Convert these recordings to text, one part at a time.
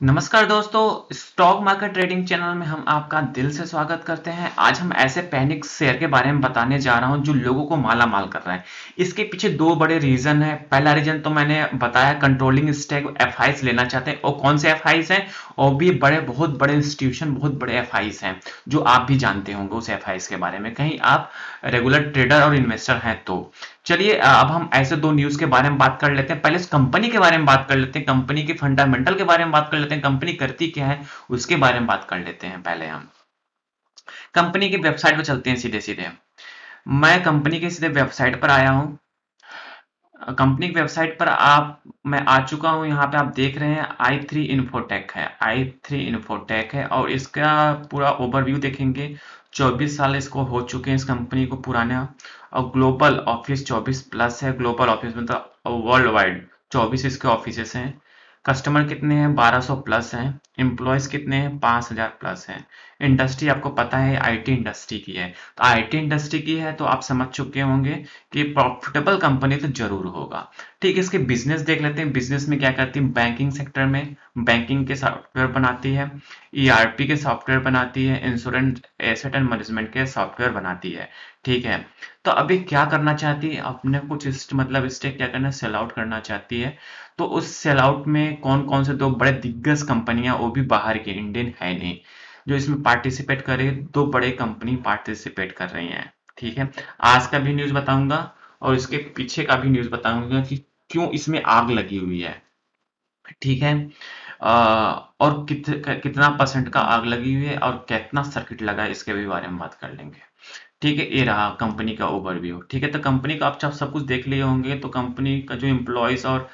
नमस्कार दोस्तों, stock market trading channel में हम आपका दिल से स्वागत करते हैं। आज हम ऐसे पैनिक शेयर के बारे में बताने जा रहा हूं जो लोगों को माला माल कर रहा है। इसके पीछे दो बड़े रीजन है। पहला रीजन तो मैंने बताया, कंट्रोलिंग स्टेक एफआईस लेना चाहते हैं। और कौन से एफआईस हैं? और भी बड़े, बहुत बड़े इंस्टीट्यूशन, बहुत बड़े एफआईस हैं जो आप भी जानते होंगे उस एफआईस के बारे में, कहीं आप रेगुलर ट्रेडर और इन्वेस्टर हैं तो। चलिए अब हम ऐसे दो न्यूज के बारे में बात कर लेते हैं। पहले इस कंपनी के बारे में बात कर लेते हैं, कंपनी के फंडामेंटल के बारे में बात कर लेते हैं, कंपनी करती क्या है उसके बारे में बात कर लेते हैं। पहले हम कंपनी की वेबसाइट पर चलते हैं सीधे सीधे। मैं कंपनी के सीधे वेबसाइट पर आया हूँ। कंपनी की वेबसाइट पर मैं आ चुका हूँ। यहाँ पे आप देख रहे हैं i3 इन्फोटेक है, i3 इन्फोटेक है। और इसका पूरा ओवरव्यू देखेंगे। 24 साल इसको हो चुके हैं इस कंपनी को पुराना। और ग्लोबल ऑफिस 24 प्लस है। ग्लोबल ऑफिस मतलब वर्ल्ड वाइड 24 इसके ऑफिस हैं। कस्टमर कितने हैं? 1200 प्लस हैं। एम्प्लॉयज कितने हैं? 5000 प्लस हैं। इंडस्ट्री आपको पता है आईटी इंडस्ट्री की है। तो आईटी इंडस्ट्री की है तो आप समझ चुके होंगे कि प्रॉफिटेबल कंपनी तो जरूर होगा। ठीक है, इसके बिजनेस देख लेते हैं। बिजनेस में क्या करती है? बैंकिंग सेक्टर में बैंकिंग के सॉफ्टवेयर बनाती है, ईआरपी के सॉफ्टवेयर बनाती है, इंश्योरेंस एसेट एंड मैनेजमेंट के सॉफ्टवेयर बनाती है। ठीक है, तो अभी क्या करना चाहती है? अपने कुछ मतलब स्टेक क्या करना, सेल आउट करना चाहती है। तो उस सेल आउट में कौन कौन से दो बड़े दिग्गज कंपनियां, वो भी बाहर के, इंडियन है नहीं, जो इसमें पार्टिसिपेट करे? दो बड़े कंपनी पार्टिसिपेट कर रही हैं। ठीक है, आज का भी न्यूज बताऊंगा और इसके पीछे का भी न्यूज बताऊंगा कि क्यों इसमें आग लगी हुई है। ठीक है, और कितना परसेंट का आग लगी हुई है और कितना सर्किट लगा है, इसके भी बारे में बात कर लेंगे। ठीक है, ये रहा कंपनी का ओवरव्यू। ठीक है, तो कंपनी का आप जब सब कुछ देख लिए होंगे तो कंपनी का जो एम्प्लॉयज और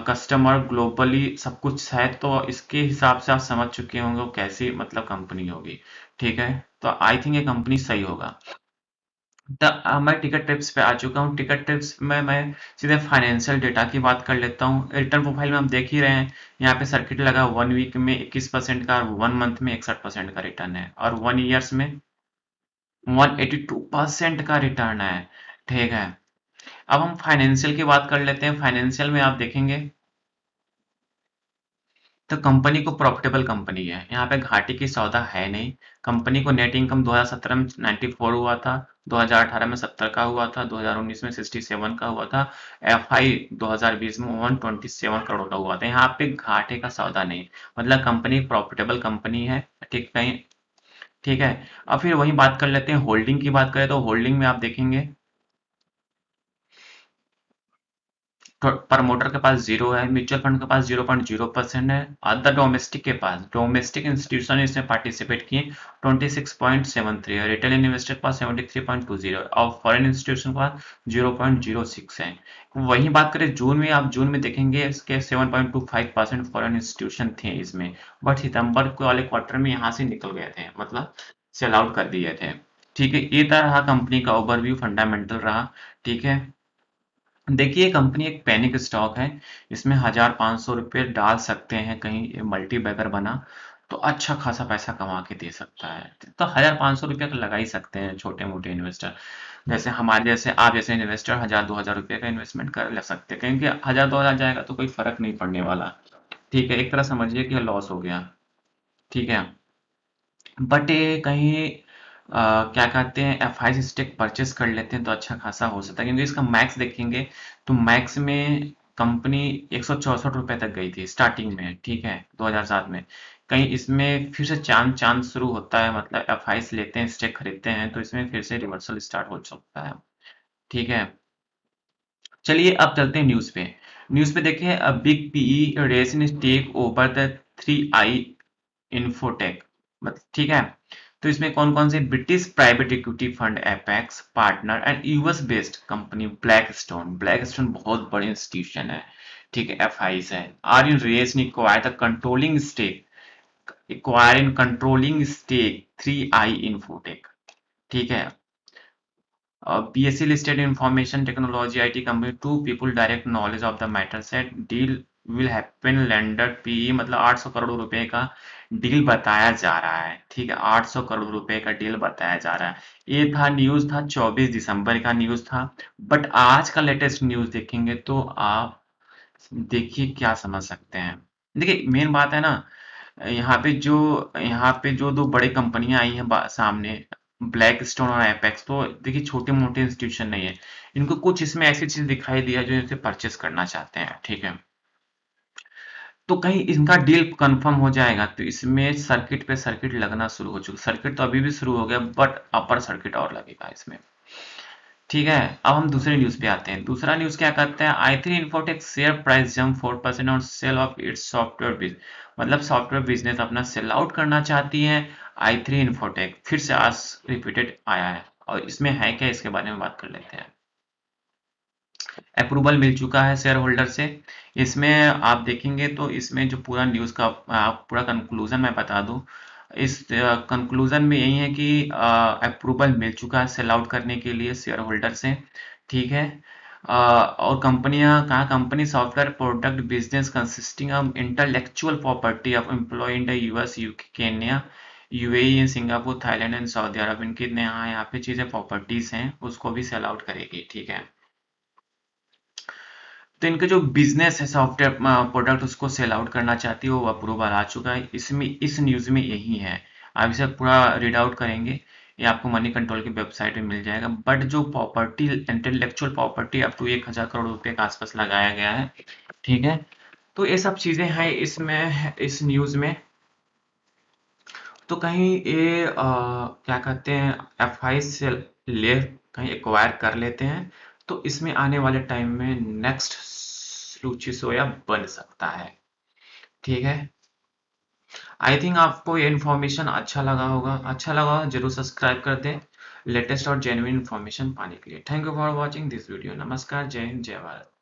कस्टमर ग्लोबली सब कुछ है, तो इसके हिसाब से आप समझ चुके होंगे वो कैसी मतलब कंपनी होगी। ठीक है, तो आई थिंक ये कंपनी सही होगा। मैं टिकट टिप्स पे आ चुका हूँ। टिकट टिप्स में मैं सीधे फाइनेंशियल डेटा की बात कर लेता हूँ। रिटर्न प्रोफाइल में हम देख ही रहे हैं, यहाँ पे सर्किट लगा। 1 वीक में 21% का, 1 मंथ में 61% का रिटर्न है, और 1 ईयर्स में 182% का रिटर्न है। ठीक है, अब हम फाइनेंशियल की बात कर लेते हैं। फाइनेंशियल में आप देखेंगे तो कंपनी को प्रॉफिटेबल कंपनी है, यहाँ पे घाटे की सौदा है नहीं। कंपनी को नेट इनकम 2017 में 94 हुआ था, 2018 में 70 का हुआ था, 2019 में 67 का हुआ था। एफआई 2020 में 127 करोड़ का हुआ था। यहाँ पे घाटे का सौदा नहीं, मतलब कंपनी प्रॉफिटेबल कंपनी है। ठीक, कहीं ठीक है। अब फिर वही बात कर लेते हैं, होल्डिंग की बात करें तो होल्डिंग में आप देखेंगे तो प्रमोटर के पास जीरो है, म्यूचुअल फंड के पास 0.0% है। अदर डोमेस्टिक के पास, डोमेस्टिक इंस्टीट्यूशन इसमें पार्टिसिपेट किए 26.73 है। रिटेल इन्वेस्टर के पास 73.20 है, और फॉरेन इंस्टीट्यूशन के पास 0.06 है। वही बात करें जून में, आप जून में देखेंगे इसके 7.25% फॉरेन इंस्टीट्यूशन थे इसमें। बट सितंबर के वाले क्वार्टर में यहाँ से निकल गए थे, मतलब सेल आउट कर दिए थे। ठीक है, ये रहा कंपनी का ओवरव्यू, फंडामेंटल रहा। ठीक है, देखिए कंपनी एक पैनिक स्टॉक है। इसमें 1500 रुपये डाल सकते हैं, कहीं मल्टी बैगर बना तो अच्छा खासा पैसा कमा के दे सकता है। तो 1500 रुपये तो लगा ही सकते हैं छोटे मोटे इन्वेस्टर, जैसे हमारे जैसे, आप जैसे इन्वेस्टर 1000-2000 रुपये का इन्वेस्टमेंट कर ले सकते हैं, क्योंकि 1000-2000 जाएगा तो कोई फर्क नहीं पड़ने वाला। ठीक है, एक तरह समझिए कि लॉस हो गया। ठीक है, बट ये कहीं क्या कहते हैं, एफआई स्टेक परचेस कर लेते हैं तो अच्छा खासा हो सकता है, क्योंकि इसका मैक्स देखेंगे तो मैक्स में कंपनी 164 रुपए तक गई थी स्टार्टिंग में। ठीक है, 2007 में। कहीं इसमें फिर से चांद चांद शुरू होता है, मतलब एफआई लेते हैं, स्टेक खरीदते हैं, तो इसमें फिर से रिवर्सल स्टार्ट हो सकता है। ठीक है, चलिए अब चलते हैं न्यूज पे। न्यूज पे देखिए, big PE race in take over the 3i Infotech, मतलब ठीक है। तो इसमें कौन कौन से? British private equity fund Apax partner and US based company Blackstone. Blackstone बहुत बड़ी इंस्टीट्यूशन है। ठीक है, एफआईस है। Are in race in acquire the controlling stake, acquire in controlling stake 3i Infotech. ठीक है, BSc listed information technology IT company, two people direct knowledge of the matter said deal will happen lender PE, मतलब 800 करोड़ रुपए का deal बताया जा रहा है। ठीक है, 800 करोड़ रुपए का डील बताया जा रहा है। ये था न्यूज, था 24 दिसंबर का न्यूज था। बट आज का लेटेस्ट न्यूज देखेंगे तो आप देखिए क्या समझ सकते हैं। देखिए मेन बात है ना, यहाँ पे जो दो बड़े कंपनियां आई हैं सामने, ब्लैक स्टोन और एपेक्स, तो देखिए छोटे मोटे इंस्टीट्यूशन नहीं है। इनको कुछ इसमें ऐसी चीज दिखाई दिया जो इसे परचेस करना चाहते हैं, ठीक है। तो कहीं इनका डील कंफर्म हो जाएगा तो इसमें सर्किट पे सर्किट लगना शुरू हो चुका। सर्किट तो अभी भी शुरू हो गया, बट अपर सर्किट और लगेगा इसमें, ठीक है। अब हम दूसरे न्यूज पे आते हैं। दूसरा न्यूज क्या करते हैं, आई3 इन्फोटेक शेयर प्राइस जंप 4% और sell off its software business, मतलब सॉफ्टवेयर बिजनेस अपना सेल आउट करना चाहती है आई3 इन्फोटेक। फिर से आज रिपीटेड आया है, और इसमें है क्या, इसके बारे में बात कर लेते हैं। अप्रूवल मिल चुका है शेयर होल्डर से। इसमें आप देखेंगे तो इसमें जो पूरा न्यूज का पूरा कंक्लूजन मैं बता दूं, इस कंक्लूजन में यही है कि अप्रूवल मिल चुका है सेल आउट करने के लिए शेयर होल्डर से, ठीक है। और company software product business consisting of intellectual property of employ in the US, UK, Kenya, UAE in Singapore, Thailand and Saudi Arab, इनकी यहाँ पे चीजें प्रॉपर्टीज हैं उसको भी सेल आउट करेगी, ठीक है। तो इनका जो बिजनेस है सॉफ्टवेयर प्रोडक्ट उसको सेल आउट करना चाहती है, वो अप्रूवल आ चुका है। इसमें इस न्यूज में यही है। आप इसे पूरा रीड आउट करेंगे, ये आपको मनी कंट्रोल की वेबसाइट में मिल जाएगा। बट जो property, intellectual property up to 1000 crore रुपए के आसपास लगाया गया है, ठीक है। तो ये सब चीजें हैं इसमें, इस न्यूज में। तो कहीं ये क्या कहते हैं, एफ से ले कहीं एक्वायर कर लेते हैं, तो इसमें आने वाले टाइम में नेक्स्ट रुचि सोया बन सकता है, ठीक है। आई थिंक आपको ये इन्फॉर्मेशन अच्छा लगा होगा। अच्छा लगा हो जरूर सब्सक्राइब कर दें लेटेस्ट और जेन्युइन इन्फॉर्मेशन पाने के लिए। Thank you for watching this video. नमस्कार, जय हिंद, जय भारत।